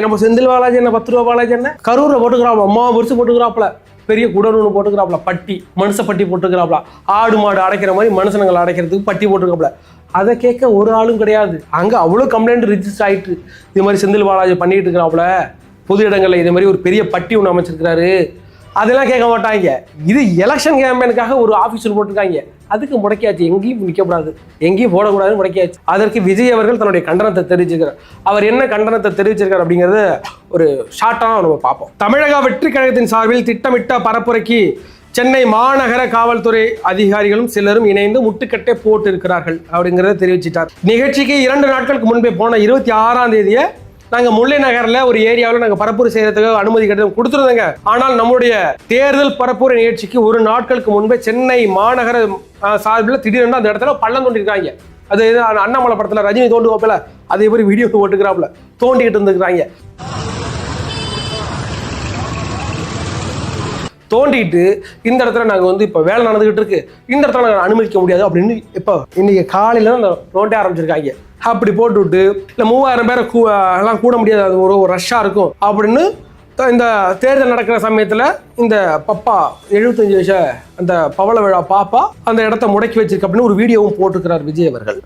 நம்ம செந்தில் பாலாஜி என்ன 10 ரூபா பாலாஜி என்ன கரூர்ல போட்டுக்கிறாப்ல, அம்மா வருஷம் போட்டுக்கிறாப்ல, பெரிய குடோன் போட்டுக்கிறாப்ல, பட்டி மனுஷ பட்டி போட்டுக்கிறாப்ல, ஆடு மாடு அடைக்கிற மாதிரி மனுஷனங்களை அடைக்கிறதுக்கு பட்டி போட்டுக்கிறாப்ல. அதை கேட்க ஒரு ஆளும் கிடையாது. அங்க அவ்வளவு கம்ப்ளைண்ட் ரிஜிஸ்டர் ஆயிட்டு, இது மாதிரி செந்தில் பாலாஜி பண்ணிட்டு இருக்கிறாப்ல, பொது இடங்கள்ல இதே மாதிரி ஒரு பெரிய பட்டி ஒன்று அமைச்சிருக்கிறாரு, அதெல்லாம் கேட்க மாட்டாங்க. இது எலெக்ஷன் கேம்பெயினுக்காக ஒரு ஆஃபீஸில் போட்டிருக்காங்க, அதுக்கு முடக்கியாச்சு. எங்கேயும் நிற்கக்கூடாது, எங்கேயும் போடக்கூடாதுன்னு முடக்கியாச்சு. அதற்கு விஜய் அவர்கள் தன்னுடைய கண்டனத்தை தெரிவிச்சிருக்கார். அவர் என்ன கண்டனத்தை தெரிவிச்சிருக்கார் அப்படிங்கிறது ஒரு ஷார்ட்டாக நம்ம பார்ப்போம். தமிழக வெற்றி கழகத்தின் சார்பில் திட்டமிட்ட பரப்புரைக்கு சென்னை மாநகர காவல்துறை அதிகாரிகளும் சிலரும் இணைந்து முட்டுக்கட்டை போட்டு இருக்கிறார்கள் அப்படிங்கிறத தெரிவிச்சிட்டார். நிகழ்ச்சிக்கு 2 நாட்களுக்கு முன்பே போன 26ஆம் தேதியை நாங்கள் முல்லை நகரில் ஒரு ஏரியாவில் நாங்கள் பரப்புரை செய்யறதுக்கு அனுமதி கடிதம் கொடுத்துருந்தோங்க. ஆனால் நம்முடைய தேர்தல் பரப்புரை நிகழ்ச்சிக்கு 1 நாட்களுக்கு முன்பே சென்னை மாநகர சார்பில் திடீரென்று அந்த இடத்துல பள்ளம் தோண்டிருக்காங்க. அது அண்ணாமலை படத்தில் ரஜினி தோண்டு வைப்பல அதே மாதிரி வீடியோ போட்டுக்கிறாப்புல தோண்டிக்கிட்டு இருந்துக்கிறாங்க. தோண்டிட்டு இந்த இடத்துல நாங்கள் வந்து இப்போ வேலை நடந்துகிட்டு இருக்கு, இந்த இடத்துல நாங்கள் அனுமதிக்க முடியாது அப்படின்னு இப்போ இன்னைக்கு காலையில் தான் அந்த நோண்டே ஆரம்பிச்சிருக்காங்க. அப்படி போட்டுவிட்டு இல்லை 3000 பேரை எல்லாம் கூட முடியாது, அது ஒரு ரஷ்ஷாக இருக்கும் அப்படின்னு இந்த தேர்தல் நடக்கிற சமயத்தில் இந்த பப்பா 75 வயசு அந்த பவள விழா பாப்பா அந்த இடத்த முடக்கி வச்சிருக்கு அப்படின்னு ஒரு வீடியோவும் போட்டிருக்கிறார் விஜய் அவர்கள்.